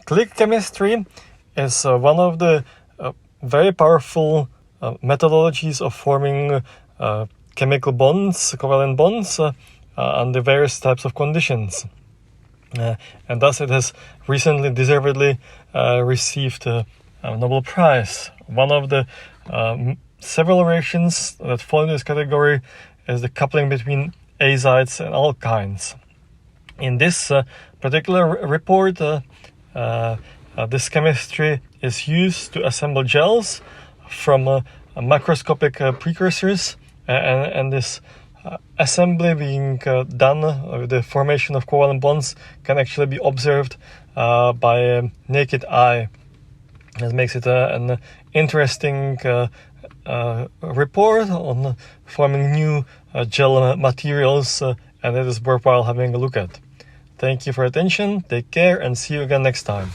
click chemistry is one of the very powerful methodologies of forming chemical bonds, covalent bonds, under various types of conditions. And thus it has recently deservedly received a Nobel Prize. One of the several variations that fall into this category is the coupling between azides and alkynes. In this particular report, this chemistry is used to assemble gels from macroscopic precursors, and this assembly being done with the formation of covalent bonds can actually be observed by a naked eye. This makes it an interesting report on forming new gel materials, and it is worthwhile having a look at. Thank you for your attention, take care, and see you again next time.